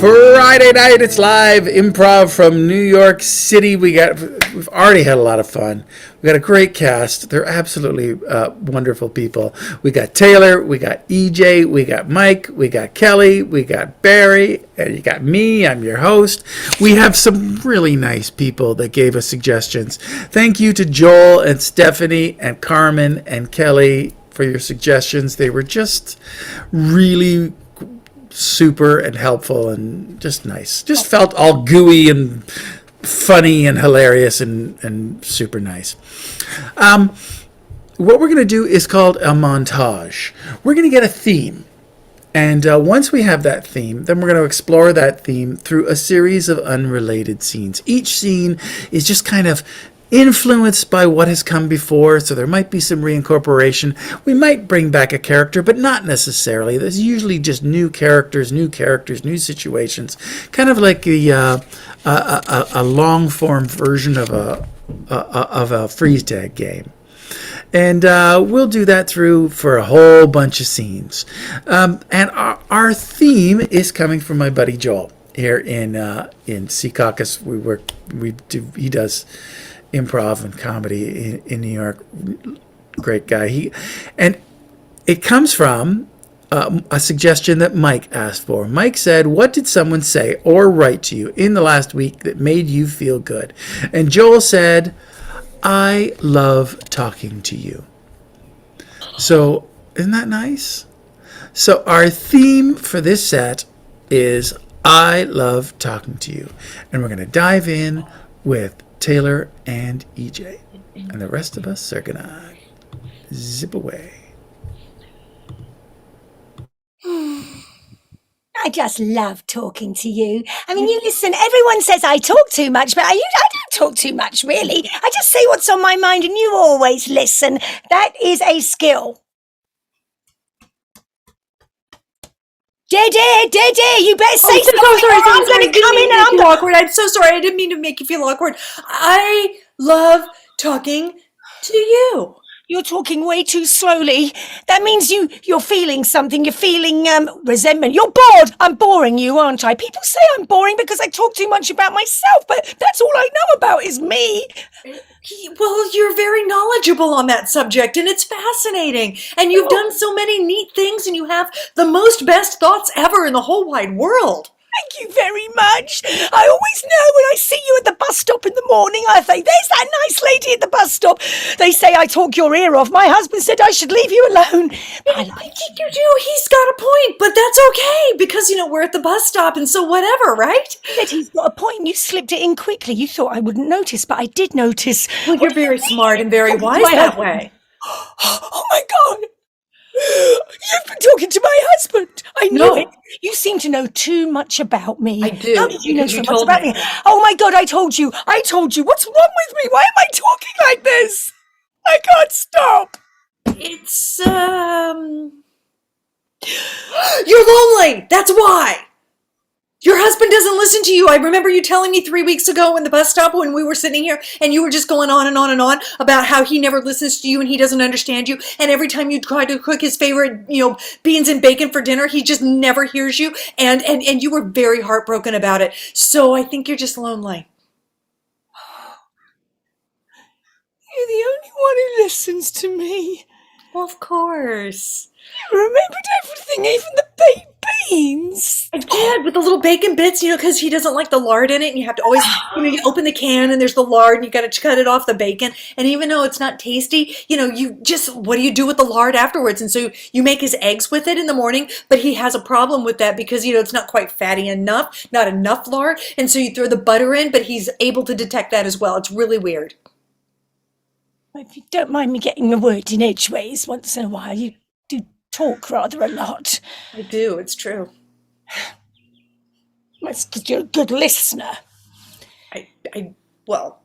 Friday night, it's live improv from New York City. We've already had a lot of fun. We got a great cast. They're absolutely wonderful people. We got Taylor, we got EJ, we got Mike, we got Kelly, we got Barry, and you got me. I'm your host. We have some really nice people that gave us suggestions. Thank you to Joel and Stephanie and Carmen and Kelly for your suggestions. They were just really super and helpful and just nice. Just felt all gooey and funny and hilarious and super nice. What we're going to do is called a montage. We're going to get a theme. And once we have that theme, then we're going to explore that theme through a series of unrelated scenes. Each scene is just kind of influenced by what has come before, so there might be some reincorporation. We might bring back a character, but not necessarily. There's usually just new characters, new situations, kind of like a long form version of a freeze tag game. And we'll do that for a whole bunch of scenes. And our theme is coming from my buddy Joel here in Secaucus. He does improv and comedy in New York. Great guy. And it comes from a suggestion that Mike asked for. Mike said, what did someone say or write to you in the last week that made you feel good? And Joel said, I love talking to you. So isn't that nice? So our theme for this set is I love talking to you. And we're going to dive in with Taylor and EJ. And the rest of us are going to zip away. I just love talking to you. I mean, you listen, everyone says I talk too much, but I don't talk too much, really. I just say what's on my mind and you always listen. That is a skill. Dede, you better say something. I'm going to come in and I'm going to... awkward. I'm so sorry. I didn't mean to make you feel awkward. I love talking to you. You're talking way too slowly. That means you're feeling something. You're feeling resentment. You're bored. I'm boring you, aren't I? People say I'm boring because I talk too much about myself, but that's all I know about is me. Well, you're very knowledgeable on that subject, and it's fascinating. And you've done so many neat things, and you have the most best thoughts ever in the whole wide world. Thank you very much. I always know when I see you at the bus stop in the morning, I think, there's that nice lady at the bus stop. They say I talk your ear off. My husband said I should leave you alone. I like you do. He's got a point, but that's okay because, we're at the bus stop and so whatever, right? But he's got a point. You slipped it in quickly. You thought I wouldn't notice, but I did notice. Well, you're very smart and very wise that way. Oh, my God. You've been talking to my husband. I knew it. You seem to know too much about me. I do. How did you know so much about me? Oh my God, I told you. What's wrong with me? Why am I talking like this? I can't stop. It's, You're lonely. That's why. Your husband doesn't listen to you. I remember you telling me 3 weeks ago in the bus stop when we were sitting here and you were just going on and on and on about how he never listens to you and he doesn't understand you. And every time you try to cook his favorite, beans and bacon for dinner, he just never hears you. And you were very heartbroken about it. So I think you're just lonely. You're the only one who listens to me. Well, of course. You remembered everything, even the baked beans. I did, with the little bacon bits, because he doesn't like the lard in it, and you have to always, you open the can, and there's the lard, and you got to cut it off the bacon, and even though it's not tasty, what do you do with the lard afterwards? And so you make his eggs with it in the morning, but he has a problem with that because, it's not quite fatty enough, not enough lard, and so you throw the butter in, but he's able to detect that as well. It's really weird. If you don't mind me getting a word in edgeways once in a while, you do talk rather a lot. I do, it's true. That's because you're a good listener. Well,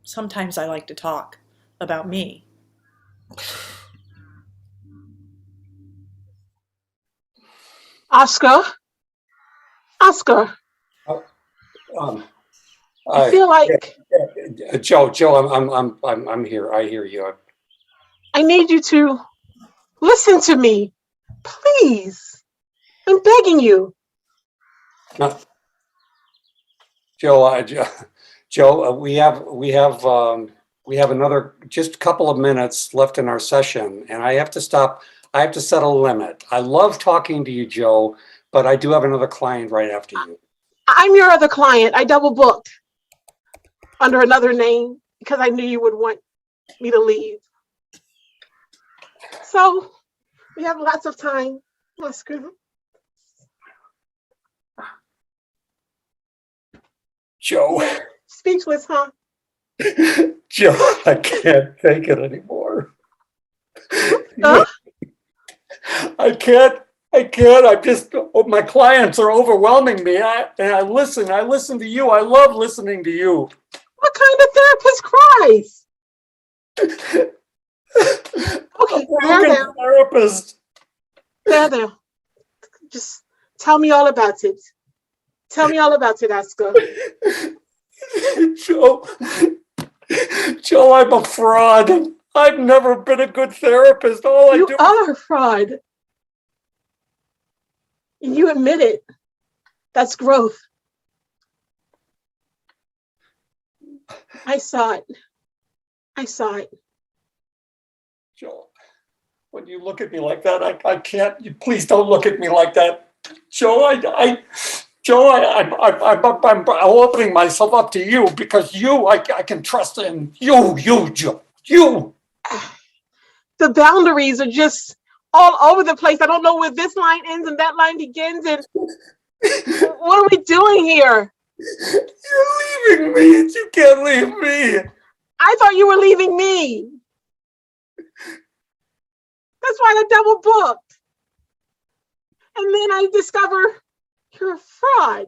sometimes I like to talk about me. Oscar? I feel like Joe, I'm here. I hear you. I need you to listen to me, please. I'm begging you. No, Joe, Joe, we have another just a couple of minutes left in our session, and I have to stop. I have to set a limit. I love talking to you, Joe, but I do have another client right after you. I'm your other client. I double booked under another name because I knew you would want me to leave. So we have lots of time. Let's go. Joe, Speechless, huh? Joe, I can't take it anymore. Huh? I can't. I'm just, my clients are overwhelming me. I listen to you. I love listening to you. What kind of therapist cries? Okay, there. Therapist. There. Just tell me all about it. Tell me all about it, Oscar. Joe, I'm a fraud. I've never been a good therapist. All You I do. are a fraud. And you admit it. That's growth. I saw it. Joe, when you look at me like that, I can't. You please don't look at me like that, Joe. I'm opening myself up to you because I can trust in you, Joe. You. The boundaries are just all over the place. I don't know where this line ends and that line begins. And what are we doing here? You're leaving me. You can't leave me. I thought you were leaving me. That's why I double booked. And then I discover you're a fraud.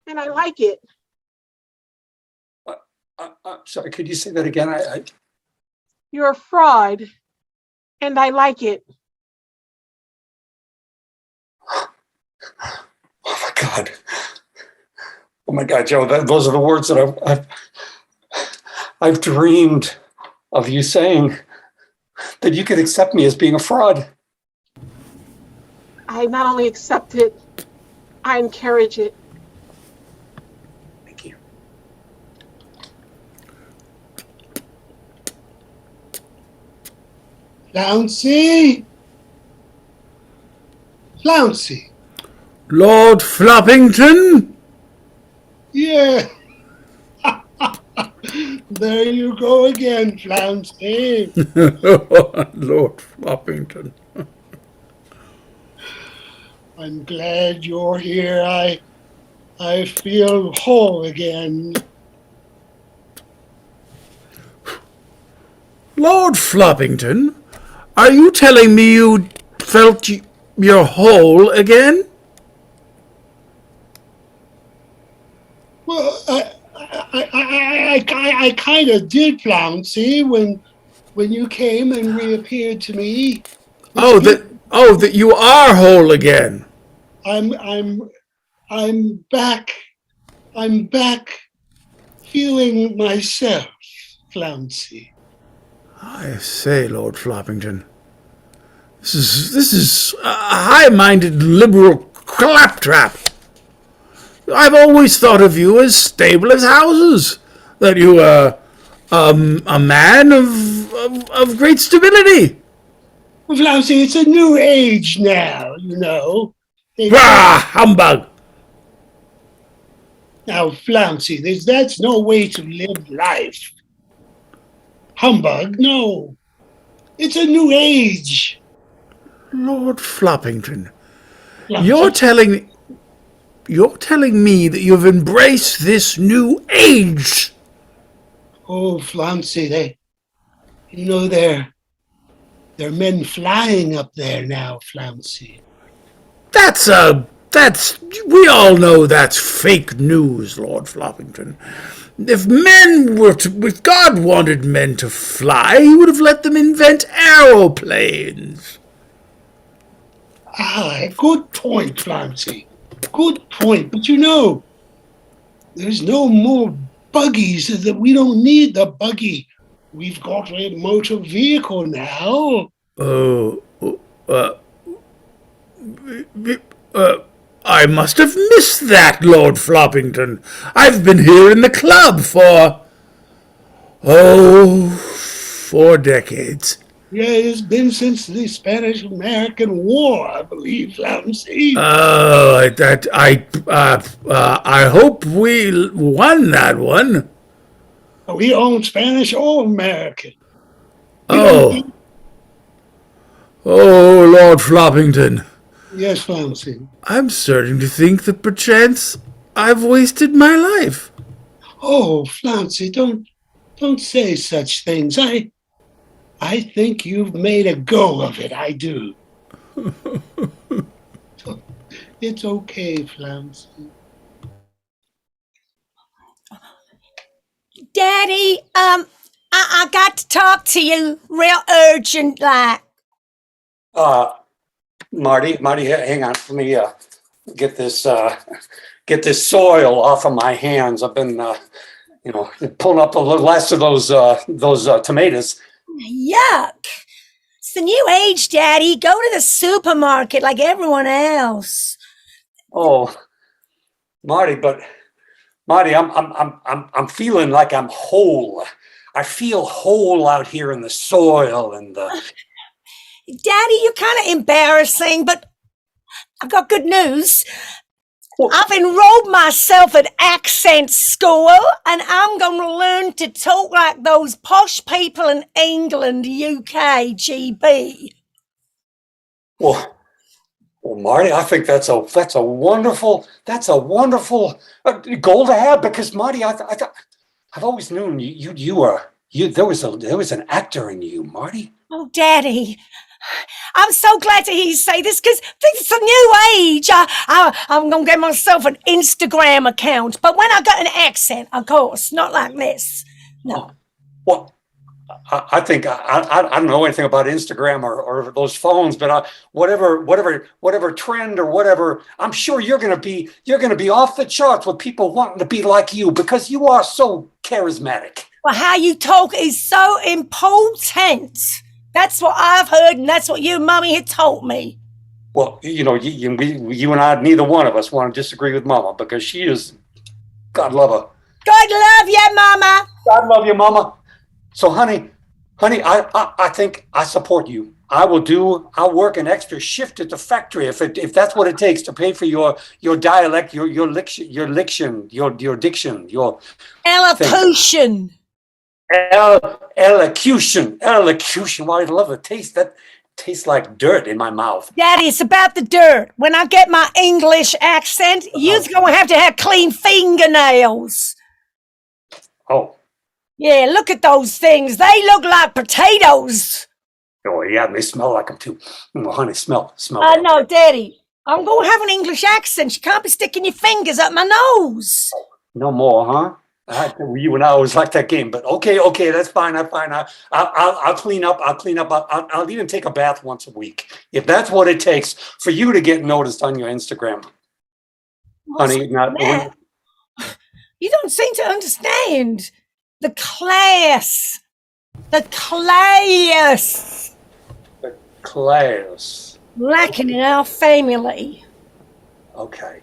And I like it. Sorry, could you say that again? You're a fraud. And I like it. Oh my God, Joe! Those are the words that I've dreamed of you saying. That you could accept me as being a fraud. I not only accept it, I encourage it. Thank you. Flouncy? Flouncy? Lord Floppington? Yeah. There you go again, Flouncy. Lord Floppington. I'm glad you're here. I feel whole again. Lord Floppington, are you telling me you felt you're whole again? Well, I kind of did, Flouncy, when you came and reappeared to me. That you are whole again. I'm back. I'm back feeling myself, Flouncy. I say, Lord Floppington, this is a high-minded liberal claptrap. I've always thought of you as stable as houses, that you are a man of great stability. Well, Flouncy, it's a new age now, you know. Humbug! Now, Flouncy, that's no way to live life. Humbug, no. It's a new age. Lord Floppington, Flouncy. you're telling me that you've embraced this new age. Oh, Flouncy, they're men flying up there now, Flouncy. We all know that's fake news, Lord Floppington. If God wanted men to fly, he would have let them invent aeroplanes. Good point, Flouncy. Good point. But there's no more buggies. We don't need the buggy. We've got a motor vehicle now. I must have missed that, Lord Floppington. I've been here in the club for, 4 decades. Yeah, it's been since the Spanish-American War, I believe, Flamsy. I hope we won that one. We own Spanish or American. Oh, Lord Floppington. Yes, Flamsy. I'm starting to think that perchance I've wasted my life. Oh, Flamsy, don't say such things. I think you've made a go of it. I do. It's okay, Flamsy. Daddy, I got to talk to you real urgent, like. Marty, hang on. Let me get this soil off of my hands. I've been, pulling up the last of those tomatoes. Yuck. It's the new age, Daddy. Go to the supermarket like everyone else. Oh, Marty, I'm feeling like I'm whole. I feel whole out here in the soil and the. Daddy, you're kind of embarrassing, but I've got good news. Well, I've enrolled myself at accent school, and I'm going to learn to talk like those posh people in England, UK, GB. Well, Marty, I think that's a wonderful goal to have, because Marty, I've always known you were there was an actor in you, Marty. Oh, Daddy, I'm so glad to hear you say this, because it's a new age. I'm going to get myself an Instagram account, but when I got an accent, of course, not like this. No. Well, I think I don't know anything about Instagram or those phones, but whatever trend or whatever, I'm sure you're gonna be off the charts with people wanting to be like you, because you are so charismatic. Well, how you talk is so important. That's what I've heard, and that's what your mummy had told me. Well, you and I, neither one of us want to disagree with Mama, because she is, God love her. God love you, Mama. God love you, Mama. So, honey, I think I support you. I'll work an extra shift at the factory if that's what it takes to pay for your dialect, your diction, your Elocution. Elocution. Well, I love the taste. That tastes like dirt in my mouth. Daddy, it's about the dirt. When I get my English accent, you're going to have clean fingernails. Oh. Yeah, look at those things. They look like potatoes. Oh, yeah, they smell like them too. Oh, honey, smell. No, Daddy. I'm going to have an English accent. You can't be sticking your fingers up my nose. No more, huh? You and I always like that game, but okay, that's fine. I'll clean up. I'll even take a bath once a week, if that's what it takes for you to get noticed on your Instagram. Honey, you don't seem to understand. The class. Lacking in our family. Okay.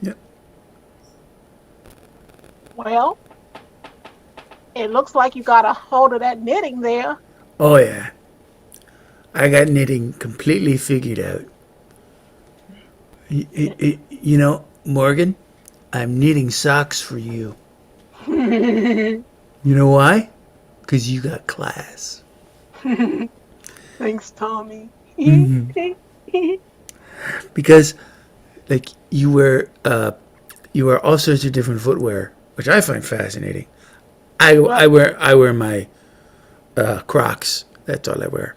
Yep. Well, it looks like you got a hold of that knitting there. Oh, yeah. I got knitting completely figured out. Morgan, I'm knitting socks for you. You know why? Because you got class. Thanks, Tommy. Because, you wear all sorts of different footwear, which I find fascinating. I wear my Crocs. That's all I wear.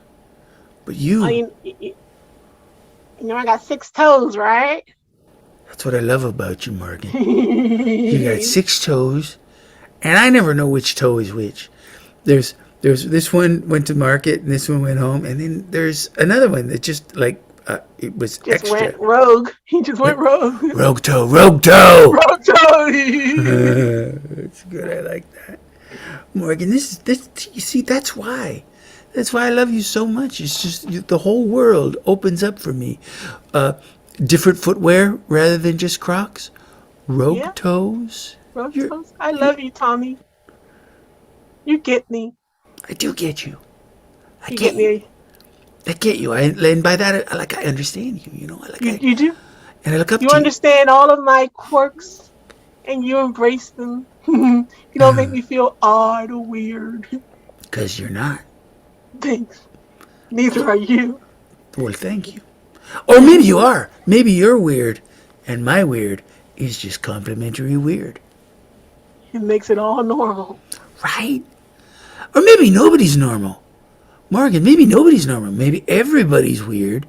But you, I got 6 toes, right? That's what I love about you, Morgan. You got 6 toes, and I never know which toe is which. There's this one went to market, and this one went home, and then there's another one that just it was just extra. Went rogue. He just went rogue. Rogue toe. Rogue toe. It's good. I like that. Morgan, this. You see, that's why. That's why I love you so much. It's just the whole world opens up for me. Different footwear rather than just Crocs. Rogue Yeah, toes. road You're, toast. I love you, Tommy. You get me. I do get you. I You get get you. me. I get you. And by that, I understand you. You know, You do. and I look up You to you. understand all of my quirks, and you embrace them. You don't make me feel odd or weird. Because you're not. Thanks. Neither are you. Well, thank you. Or maybe you are. Maybe you're weird, and my weird is just complimentary weird. It makes it all normal. Right? Or maybe nobody's normal. Morgan, maybe nobody's normal. Maybe everybody's weird,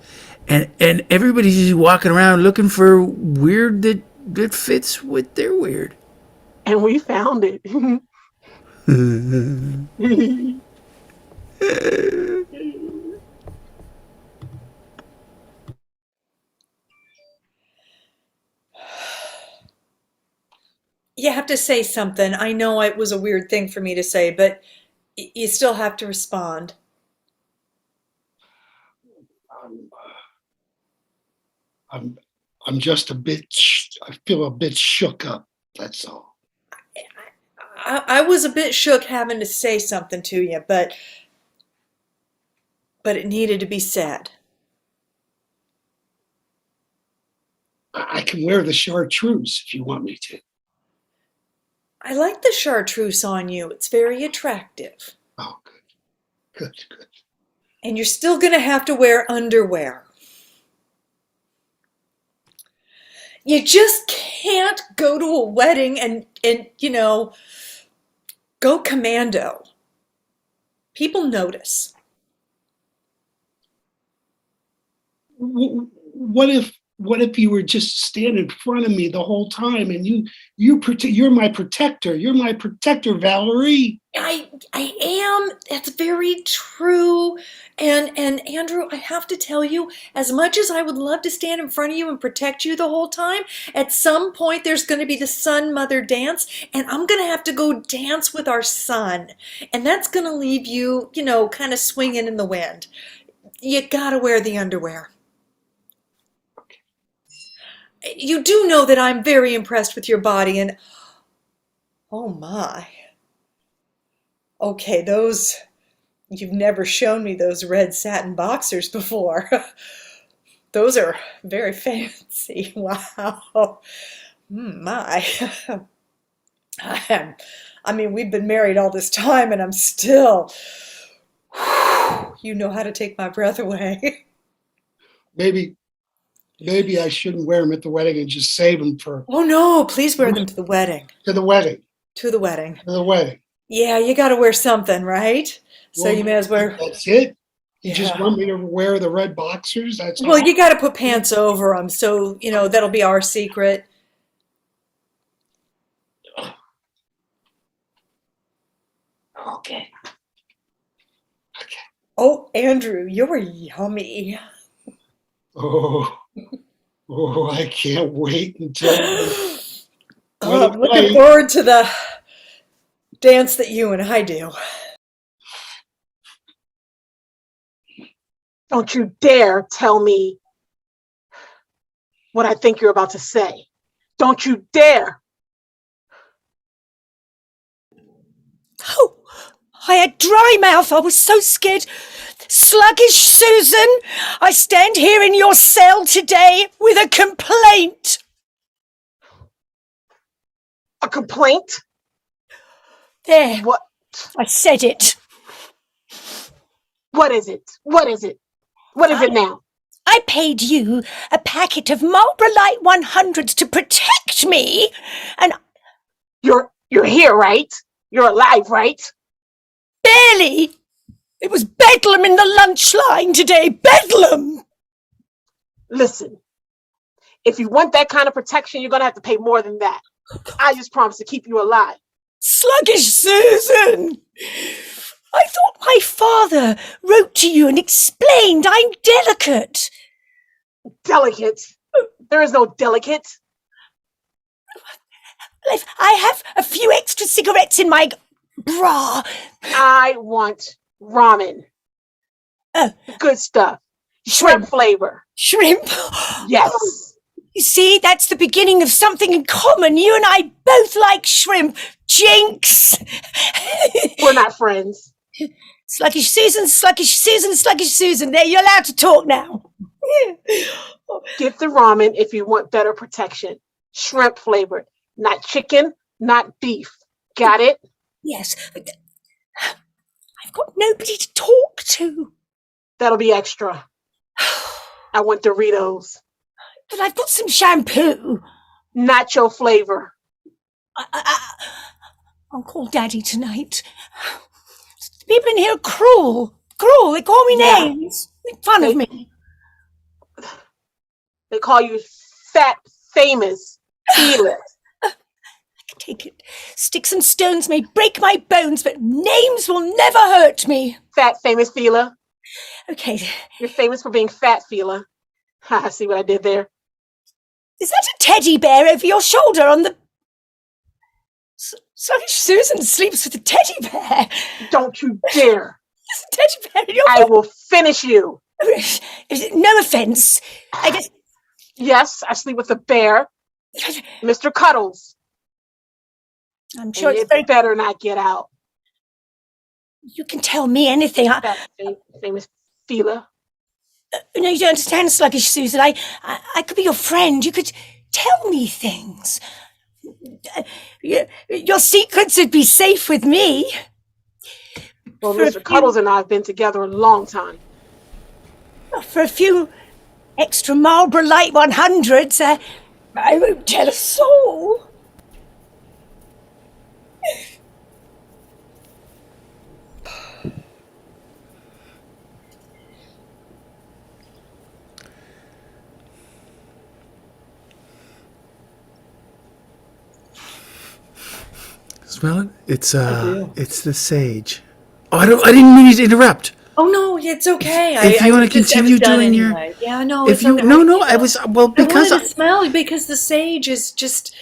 and everybody's just walking around looking for weird that fits with their weird. And we found it. You have to say something. I know it was a weird thing for me to say, but you still have to respond. I'm, I'm, I'm just a bit. I feel a bit shook up. That's all. I was a bit shook having to say something to you, but it needed to be said. I can wear the chartreuse if you want me to. I like the chartreuse on you. It's very attractive. Oh, good. And you're still going to have to wear underwear. You just can't go to a wedding and go commando. People notice. What if you were just standing in front of me the whole time and you're my protector. You're my protector, Valerie. I am. That's very true. And Andrew, I have to tell you, as much as I would love to stand in front of you and protect you the whole time, at some point there's going to be the son-mother dance, and I'm going to have to go dance with our son. And that's going to leave you, kind of swinging in the wind. You got to wear the underwear. You do know that I'm very impressed with your body, and oh my. Okay, you've never shown me those red satin boxers before. Those are very fancy. Wow. My. I mean, we've been married all this time and I'm still, you know how to take my breath away. Maybe I shouldn't wear them at the wedding and just save them for. Oh no, please wear them to the wedding. To the wedding. To the wedding. To the wedding. Yeah, you got to wear something, right? So Well, you may as well. That's it. You Yeah. just want me to wear the red boxers? That's Well, all? you got to put pants over them, so that'll be our secret. Okay. Oh, Andrew, you're yummy. Oh, I can't wait until. I'm looking forward to the dance that you and I do. Don't you dare tell me what I think you're about to say. Don't you dare. Oh, I had dry mouth. I was so scared. Sluggish Susan, I stand here in your cell today with a complaint. A complaint? There, What? I said it. What is it? What is it? What is it now? I paid you a packet of Marlboro Light 100s to protect me, and You're here, right? You're alive, right? barely. It was bedlam in the lunch line today. Bedlam! Listen, if you want that kind of protection, you're going to have to pay more than that. I just promised to keep you alive. Sluggish Susan! I thought my father wrote to you and explained I'm delicate. Delicate? There is no delicate. I have a few extra cigarettes in my Brah. I want ramen. Oh, Good stuff. Shrimp flavor. shrimp. Yes. You see, that's the beginning of something in common. You and I both like shrimp. Jinx. We're not friends. Sluggish Susan, sluggish Susan, sluggish Susan. There, you're allowed to talk now. Get the ramen if you want better protection. Shrimp flavored. Not chicken, not beef. Got it? Yes. I've got nobody to talk to. That'll be extra. I want Doritos. But I've got some shampoo. Nacho flavor. I'll call Daddy tonight. People in here are cruel. Cruel. They call me names. Make fun of me. They call you fat, famous, fearless. Take it. Sticks and stones may break my bones, but names will never hurt me. Fat, famous Fila. Okay. You're famous for being fat, Fila. Ha, see what I did there? Is that a teddy bear over your shoulder on the... Sluggish Susan sleeps with a teddy bear. Don't you dare. There's a teddy bear in your... I will finish you. No offense. I just... Yes, I sleep with a bear. Mr. Cuddles. I'm sure And it's very... better not get out. You can tell me anything. Fat, famous Fila. No, you don't understand, Sluggish Susan. I could be your friend. You could tell me things. Your secrets would be safe with me. Well, Mr. Cuddles and I have been together a long time. For a few extra Marlboro Light 100s, I won't tell a soul. Smell it? It's the sage. Oh, I didn't mean to interrupt. Oh no, it's okay. If you want to continue doing your, yeah, no, if it's you, okay. no, I was because I wanted to smell because the sage is just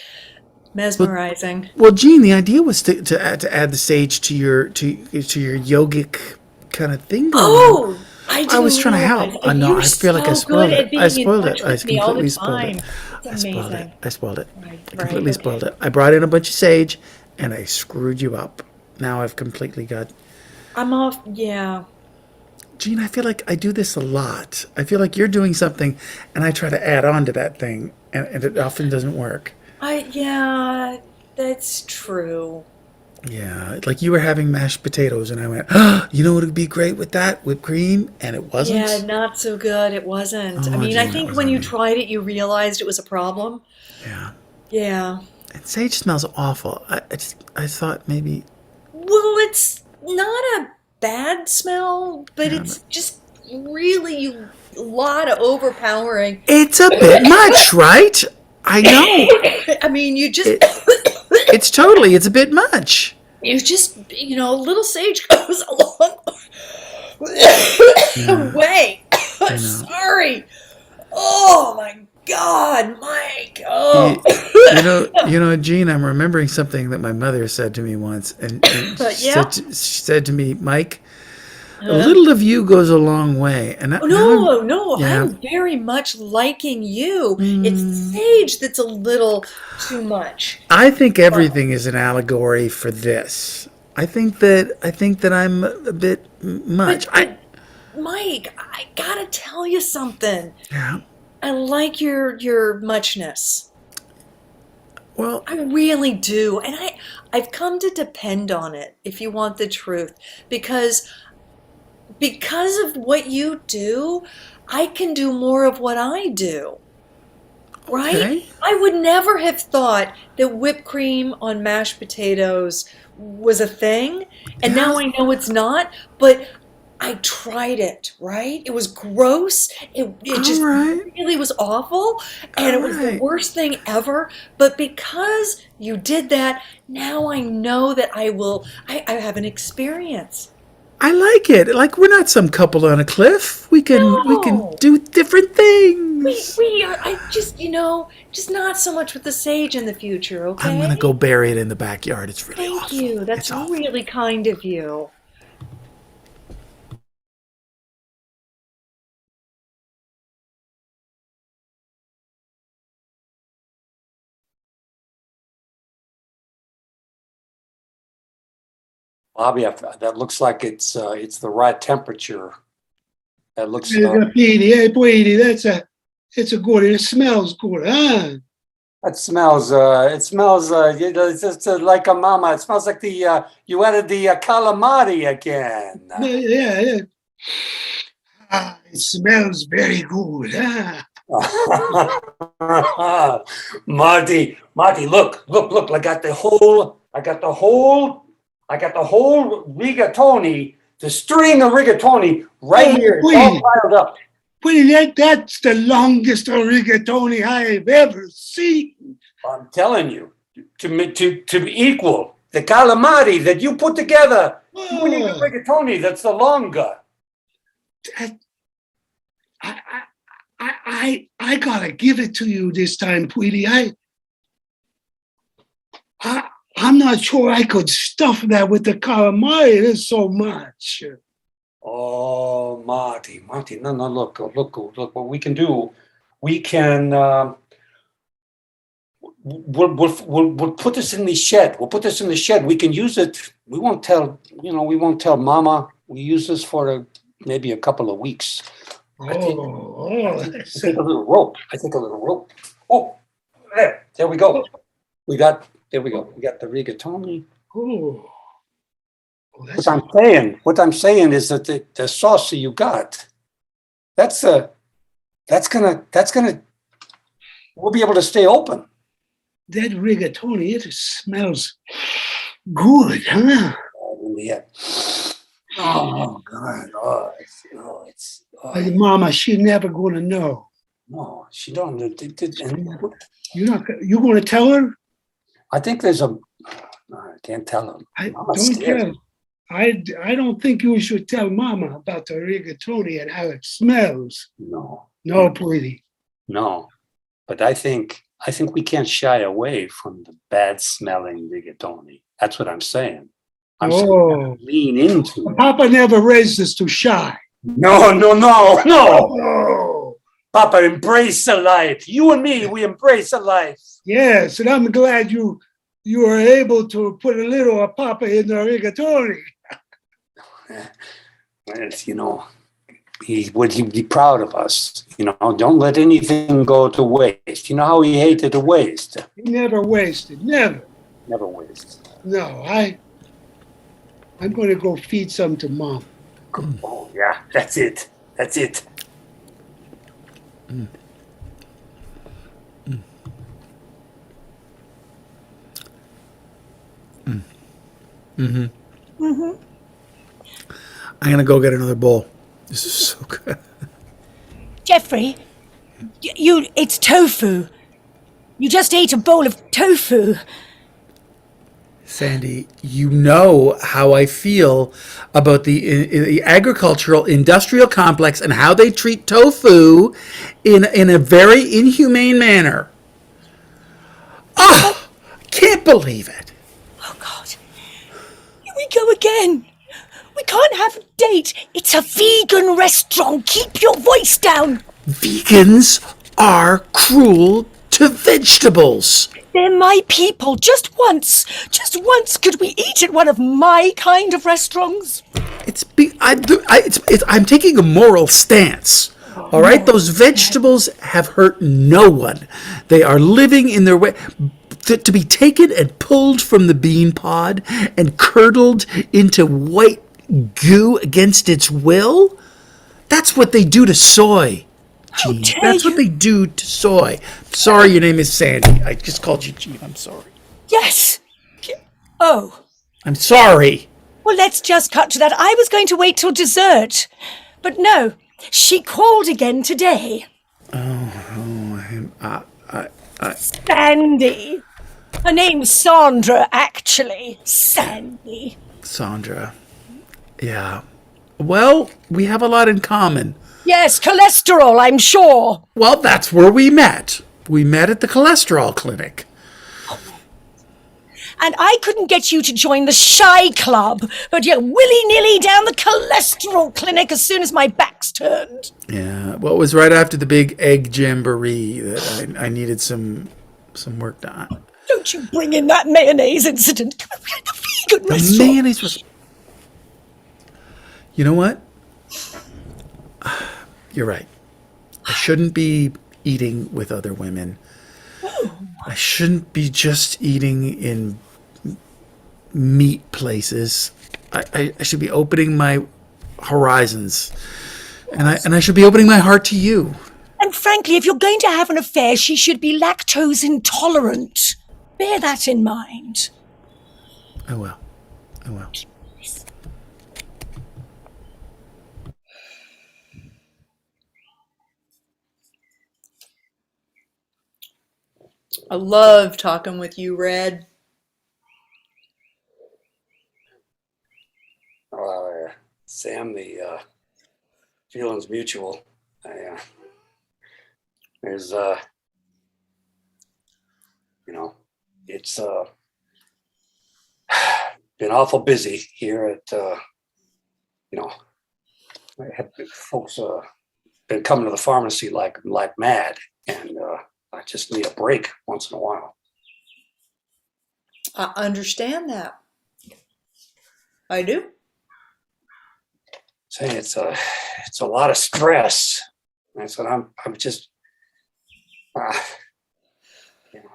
mesmerizing. Well, Gene, the idea was to add the sage to your yogic kind of thing. Oh, I was trying to help. realize. No, You're I feel like I so spoiled good at it. being I in spoiled touch it. I with me all the completely spoiled time. it. It's I spoiled it. amazing. I spoiled it. Right, I completely okay. spoiled it. I brought in a bunch of sage, and I screwed you up. Now I've completely got. I'm off. Yeah. Gene, I feel like I do this a lot. I feel like you're doing something, and I try to add on to that thing, and it often doesn't work. Yeah, that's true. Yeah, like you were having mashed potatoes, and I went, oh, you know what would be great with that? Whipped cream, and it wasn't. Yeah, not so good. It wasn't. Oh, I mean, I Gene, think that when was you on me. tried it, you realized it was a problem. Yeah. Yeah. And sage smells awful. I thought maybe. Well, it's not a bad smell, but it's just really a lot of overpowering. It's a bit much, right? I know. I mean, you just It's a bit much. a little sage goes a long way. Sorry. Oh my God, Mike. Oh. You know, Gene, I'm remembering something that my mother said to me once, and she said to me, Mike, a little of you goes a long way. And No, Yeah. I'm very much liking you. It's sage that's a little too much. I think everything is an allegory for this. I think that I'm a bit much. But Mike, I gotta tell you something. Yeah. I like your muchness. Well, I really do. And I've come to depend on it, if you want the truth. Because of what you do, I can do more of what I do. Right? Okay. I would never have thought that whipped cream on mashed potatoes was a thing. And now I know it's not, but I tried it, right? It was gross. It just really was awful. And it was the worst thing ever. But because you did that, now I know that I have an experience. I like it. Like we're not some couple on a cliff. We can No. do different things. We are. I just, just not so much with the sage in the future. Okay. I'm gonna go bury it in the backyard. It's really Thank awful. you. That's It's awful. really kind of you. Bobby, that looks like it's the right temperature. That looks. Petey, hey, Petey, it's a good. It smells good, huh? It smells. It's just like a mama. It smells like you added the calamari again. Yeah. It smells very good, huh? Marty, look! I got the whole rigatoni, the string of rigatoni right here. It's all piled up. Well, that's the longest rigatoni I've ever seen. I'm telling you, to equal the calamari that you put together, we need a rigatoni that's the longer. I gotta give it to you this time, Tweety. I'm not sure I could stuff that with the calamari. There's so much. Oh, Marty, no, look what we can do. We can, we'll put this in the shed. We can use it. We won't tell Mama. We use this for maybe a couple of weeks. I take a little rope. Oh, there we go. We got the rigatoni. What I'm saying is that the sauce that you got, that's gonna, we'll be able to stay open. That rigatoni, it smells good, huh? Yeah. Oh God! Mama, she's never gonna know. No, she don't. You gonna tell her? I think there's a. I can't tell her. Don't tell. I don't think you should tell Mama about the rigatoni and how it smells. No, Pretty. No, but I think we can't shy away from the bad smelling rigatoni. That's what I'm saying. I'm saying lean into it. Papa never raised us to shy. No. Papa, embrace the life. You and me, we embrace the life. Yes, and I'm glad you were able to put a little of Papa in the rigatoni. Well, he would be proud of us. Don't let anything go to waste. You know how he hated to waste. He never wasted. Never wasted. No, I'm going to go feed some to Mom. Oh yeah, that's it. I'm gonna go get another bowl. This is so good. Jeffrey, it's tofu. You just ate a bowl of tofu. Sandy, you know how I feel about the agricultural industrial complex and how they treat tofu in a very inhumane manner. Ah, can't believe it. Oh, God. Here we go again. We can't have a date. It's a vegan restaurant. Keep your voice down. Vegans are cruel to vegetables. They're my people. Just once could we eat at one of my kind of restaurants? I'm taking a moral stance. All right? Those vegetables have hurt no one. They are living in their way. To be taken and pulled from the bean pod and curdled into white goo against its will? That's what they do to soy. Gene. That's what they do to soy. Sorry, your name is Sandy. I just called you Gene. I'm sorry. Yes. Oh. I'm sorry. Well, let's just cut to that. I was going to wait till dessert. But no, she called again today. Sandy. Her name's Sandra, actually. Sandy. Sandra. Yeah. Well, we have a lot in common. Yes, cholesterol, I'm sure. Well, that's where we met. We met at the cholesterol clinic. And I couldn't get you to join the Shy Club, but you're willy-nilly down the cholesterol clinic as soon as my back's turned. Yeah. Well, it was right after the big egg jamboree that I needed some work done. Don't you bring in that mayonnaise incident. Come on, we're at a vegan The restaurant. mayonnaise was. You know what? You're right. I shouldn't be eating with other women. I shouldn't be just eating in meat places. I should be opening my horizons. And I should be opening my heart to you. And frankly, if you're going to have an affair, she should be lactose intolerant. Bear that in mind. I will. I will. I love talking with you, Red. Sam, the feeling's mutual. There's it's been awful busy here at I have folks been coming to the pharmacy like mad, and I just need a break once in a while. I understand that. I do. Say it's a lot of stress. That's what I'm just.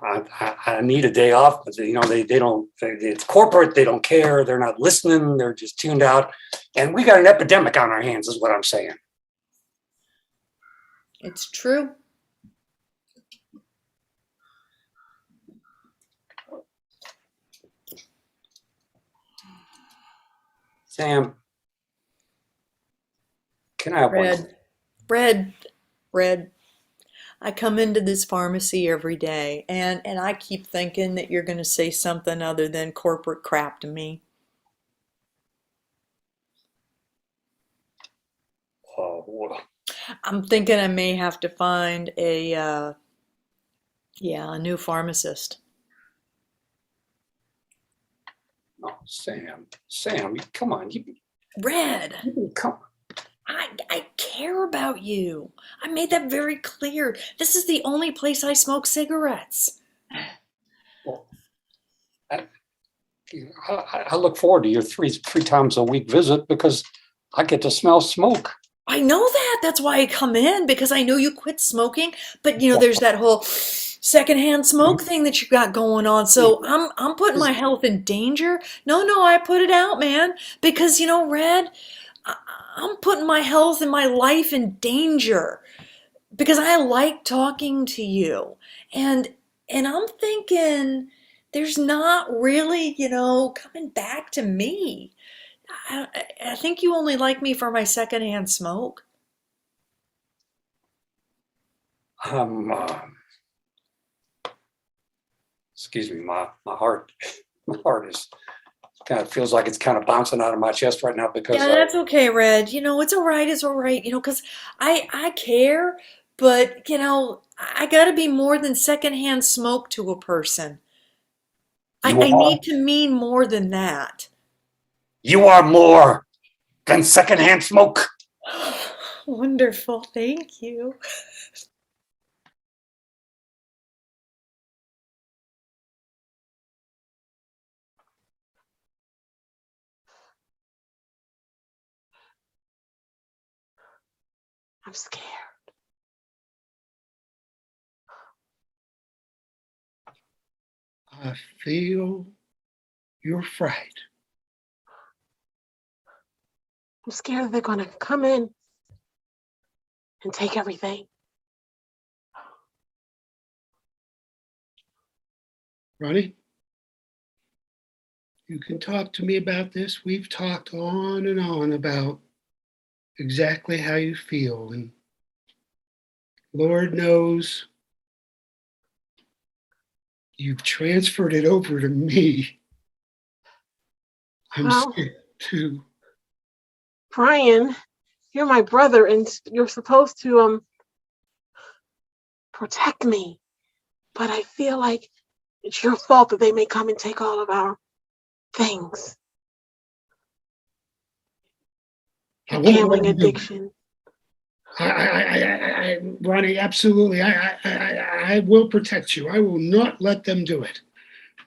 I need a day off, but they don't. It's corporate. They don't care. They're not listening. They're just tuned out, and we got an epidemic on our hands. Is what I'm saying. It's true. Sam, can I have one? Red. I come into this pharmacy every day, and I keep thinking that you're going to say something other than corporate crap to me. Well, I'm thinking I may have to find a new pharmacist. no, Sam, come on, Red, come. I care about you. I made that very clear. This is the only place I smoke cigarettes. Well, I look forward to your three times a week visit because I get to smell smoke. I know that. That's why I come in, because I know you quit smoking. But there's that whole secondhand smoke thing that you got going on. So I'm putting my health in danger. No, I put it out, man. Because Red, I'm putting my health and my life in danger because I like talking to you. And I'm thinking there's not really, coming back to me. I think you only like me for my secondhand smoke. Excuse me, my heart is kind of feels like it's kind of bouncing out of my chest right now because Yeah, that's okay, Red. It's all right. It's all right. Because I care, but I got to be more than secondhand smoke to a person. I need to mean more than that. You are more than secondhand smoke. Wonderful. Thank you. I'm scared. I feel your fright. I'm scared that they're gonna come in and take everything. Ronnie, you can talk to me about this. We've talked on and on about exactly how you feel, and Lord knows you've transferred it over to me. I'm Well, scared too. Brian, you're my brother, and you're supposed to protect me. But I feel like it's your fault that they may come and take all of our things. I Your won't let gambling them do it. addiction. Ronnie, absolutely. I will protect you. I will not let them do it.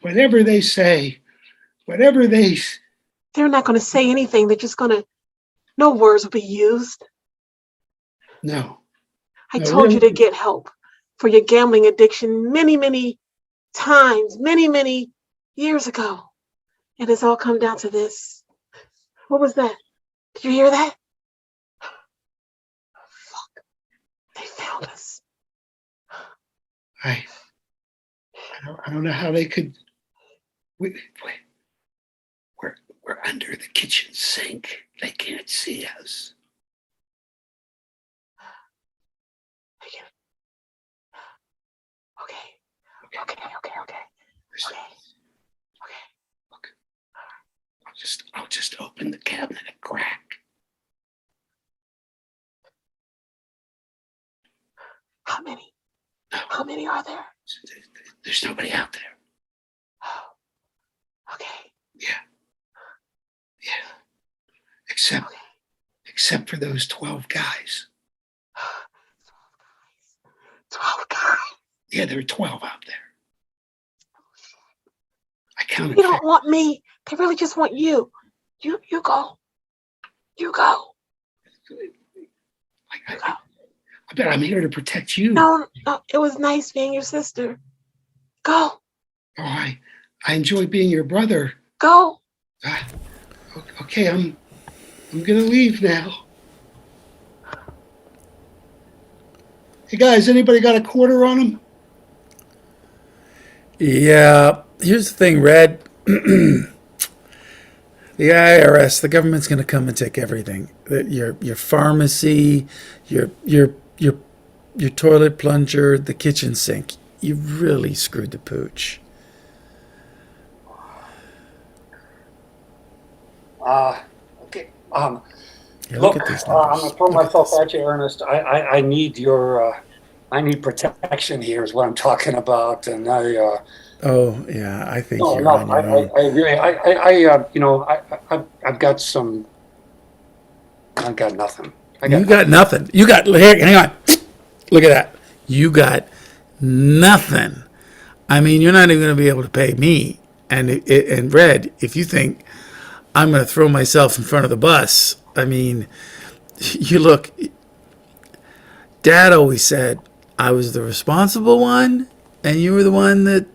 Whatever they say, whatever they. They're not going to say anything. They're just going to, no words will be used. No. I No, told you really. to get help for your gambling addiction many, many times, many, many years ago. And it's all come down to this. What was that? Did you hear that? Fuck. They found us. I don't know how they could. We're under the kitchen sink. They can't see us. Okay. Look, I'll just open the cabinet a crack. How many? How many are there? There's nobody out there. Okay. Yeah. Except for those 12 guys. 12 guys. Yeah, there are 12 out there. I counted. They don't want me. They really just want you. You go. You go. I bet I'm here to protect you. No, it was nice being your sister. Go. Oh, I enjoy being your brother. Go. Okay, I'm gonna leave now. Hey guys, anybody got a quarter on them? Yeah, here's the thing, Red. The IRS, the government's going to come and take everything. Your pharmacy, your toilet plunger, the kitchen sink. You really screwed the pooch. Okay. Yeah, Look, at these I'm numbers. gonna throw Look at myself this. at you, Ernest. I need your I need protection here is what I'm talking about, and Oh, yeah, I think no, you're no, on your own. I really, you know, I've got some, I've got nothing. You got nothing. You got, here, hang on. Look at that. You got nothing. I mean, you're not even going to be able to pay me. And Red, if you think I'm going to throw myself in front of the bus, I mean, you look, Dad always said I was the responsible one, and you were the one that,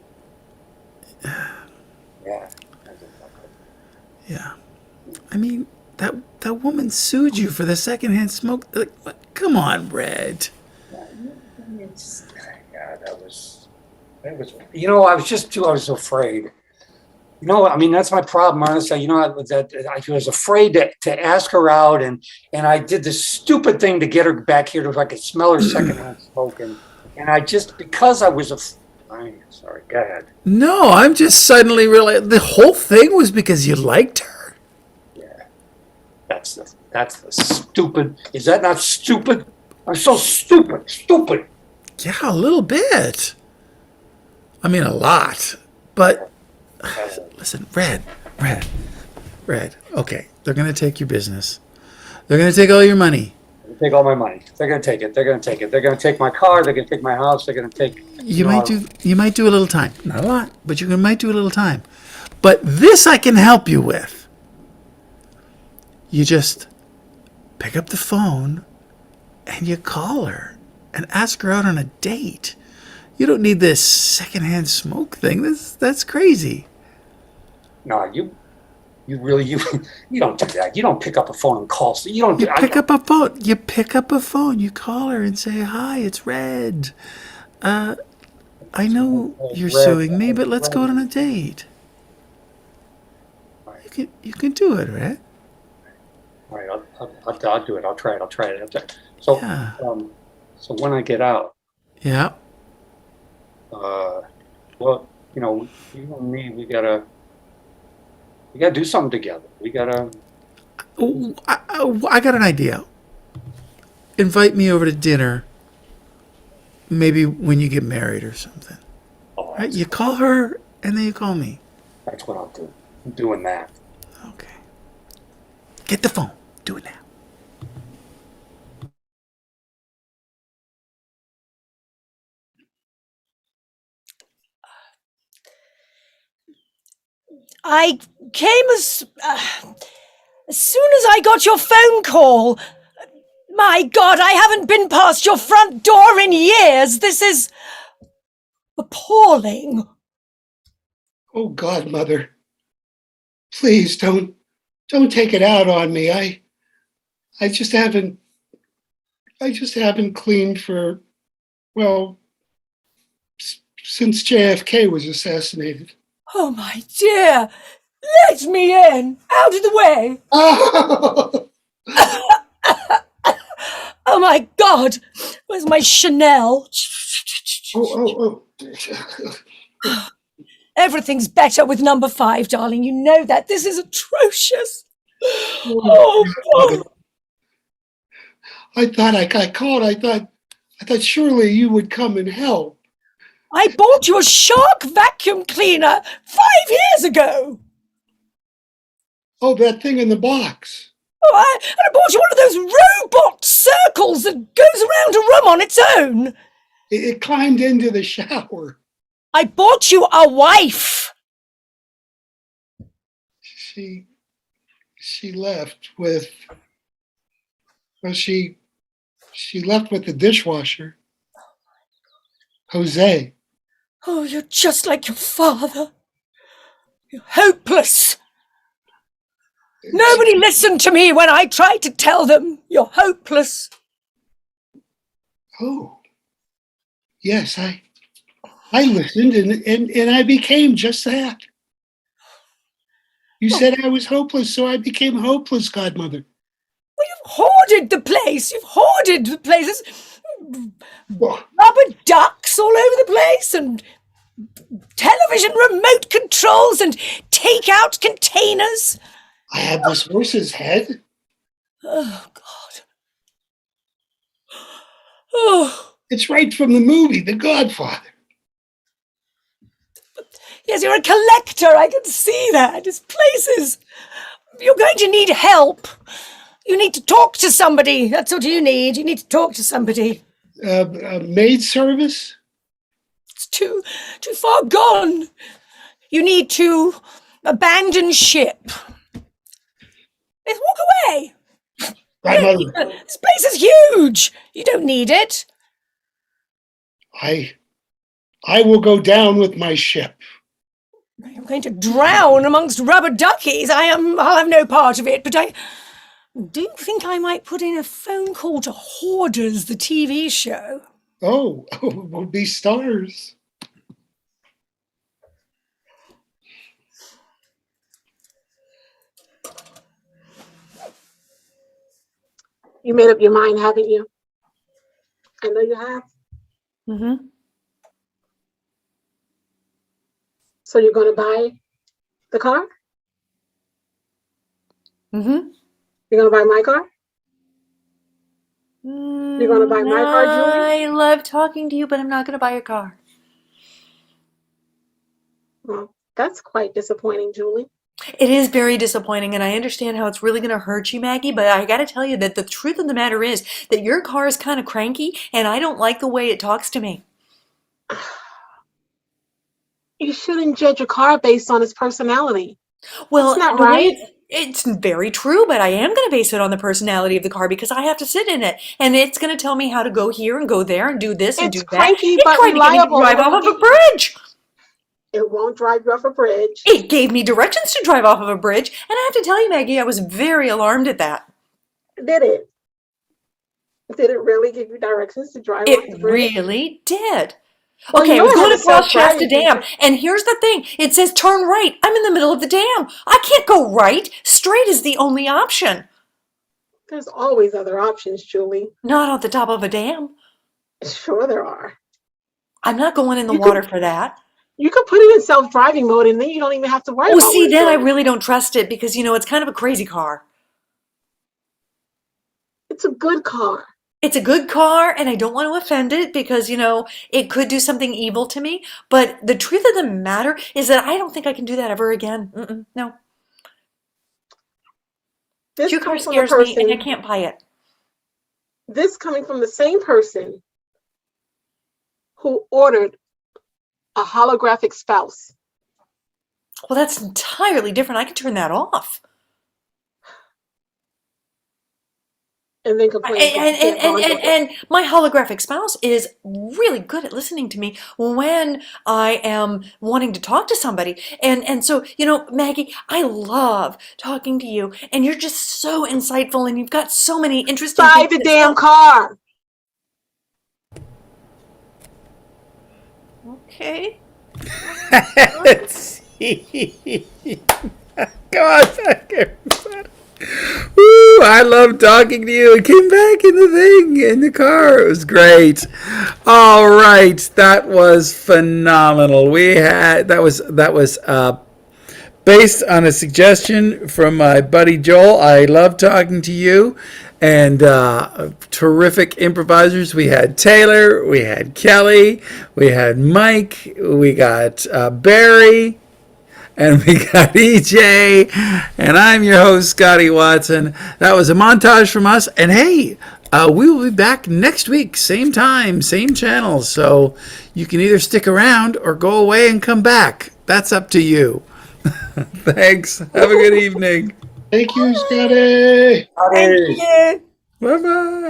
Yeah. yeah. I mean, that woman sued you for the secondhand smoke. Like, come on, Red. Yeah, that was, you know, I was afraid. You know, I mean, that's my problem, honestly. You know, I was afraid to ask her out, and I did this stupid thing to get her back here so I could smell her secondhand smoke, and I just, because I was I'm sorry, go ahead. No, I'm just suddenly realizing the whole thing was because you liked her. Yeah, that's the stupid. Is that not stupid? I'm so stupid. Yeah, a little bit. I mean, a lot. But listen, Red. Okay, they're going to take your business. They're going to take all your money. Take all my money. They're going to take it. They're going to take my car. They're going to take my house. They're going to take. You might do a little time. Not a lot, but you might do a little time. But this I can help you with. You just pick up the phone and you call her and ask her out on a date. You don't need this secondhand smoke thing. That's crazy. No, you don't do that. You don't pick up a phone and call. So you don't. You pick up a phone. You pick up a phone. You call her and say, "Hi, it's Red. I know you're suing me, but let's go on a date." You can do it, Red. All right, I'll do it. I'll try it. So, Yeah. So when I get out, Yeah. well, you know, you and me, we gotta do something together. We gotta. I got an idea. Invite me over to dinner. Maybe when you get married or something. Oh, Right? You call her and then you call me. that's what I'll do. I'm doing that. Okay. Get the phone. Do it now. I came as soon as I got your phone call. My God, I haven't been past your front door in years. This is appalling. Oh, Godmother, please don't take it out on me. I just haven't cleaned for, well, since JFK was assassinated. Oh, my dear. Let me in. Out of the way. Oh, Oh, my God. Where's my Chanel? oh. Everything's better with number 5, darling. You know that. This is atrocious. Oh, God. I thought I got caught. I thought surely you would come and help. I bought you a Shark vacuum cleaner 5 years ago. Oh, that thing in the box. Oh, I bought you one of those robot circles that goes around a room on its own. It climbed into the shower. I bought you a wife. She left with, well, she left with the dishwasher. Jose. Oh, you're just like your father. You're hopeless. Nobody listened to me when I tried to tell them you're hopeless. Oh, yes, I listened and I became just that. You said I was hopeless, so I became hopeless, Godmother. Well, you've hoarded the place. You've hoarded the place. There's Well, rubber ducks all over the place and television remote controls and take-out containers. I have this horse's head. Oh, God. Oh, It's right from the movie, The Godfather. yes, you're a collector. I can see that. This place is... You're going to need help. You need to talk to somebody. That's what you need. You need to talk to somebody. Maid service? It's too far gone. You need to abandon ship. Let's walk away. Godmother, This place is huge. You don't need it. I will go down with my ship. I'm going to drown amongst rubber duckies. I'll have no part of it, but I do think I might put in a phone call to Hoarders, the TV show. Oh, we'll be stars. You made up your mind, haven't you? I know you have. Mm-hmm. So you're going to buy the car? Mm-hmm. You're going to buy my car? You're going to buy my car, Julie? I love talking to you, but I'm not going to buy your car. Well, that's quite disappointing, Julie. It is very disappointing, and I understand how it's really going to hurt you, Maggie, but I got to tell you that the truth of the matter is that your car is kind of cranky, and I don't like the way it talks to me. You shouldn't judge a car based on its personality. Well, That's not the way right. it's very true, but I am going to base it on the personality of the car because I have to sit in it, and it's going to tell me how to go here and go there and do this and It's do that. cranky It but tried to get me to reliable. drive off of a bridge. It won't drive you off a bridge. It gave me directions to drive off of a bridge, and I have to tell you, Maggie, I was very alarmed at that. Did it? Did it really give you directions to drive off the It bridge? really did. Well, Okay, you I was know going it has a across Shasta self-driving Dam, feature. and here's the thing. It says turn right. I'm in the middle of the dam. I can't go right. Straight is the only option. There's always other options, Julie. Not on the top of a dam. Sure there are. I'm not going in the You water could for that. you could put it in self-driving mode and then you don't even have to worry Oh, about see, where it's then I going. really don't trust it because, it's kind of a crazy car. It's a good car. It's a good car, and I don't want to offend it because, it could do something evil to me. But the truth of the matter is that I don't think I can do that ever again. No. This Your car comes from the scares me, and I person. can't buy it. This coming from the same person who ordered a holographic spouse. Well, that's entirely different. I can turn that off. And then complain that you can't bond with it. And my holographic spouse is really good at listening to me when I am wanting to talk to somebody. And so, Maggie, I love talking to you, and you're just so insightful, and you've got so many interesting Buy things the to damn say. car. Okay. Come on back, everybody. Woo, I love talking to you. It came back in the thing, in the car. It was great. All right. That was phenomenal. That was based on a suggestion from my buddy Joel. I love talking to you. And terrific improvisers. We had Taylor, we had Kelly, we had Mike, we got Barry, and we got EJ, and I'm your host, Scotty Watson. That was a montage from us, and hey, we will be back next week, same time, same channel, so you can either stick around or go away and come back. That's up to you. Thanks. Have a good evening. Thank you, Scotty. Thank you. Bye-bye.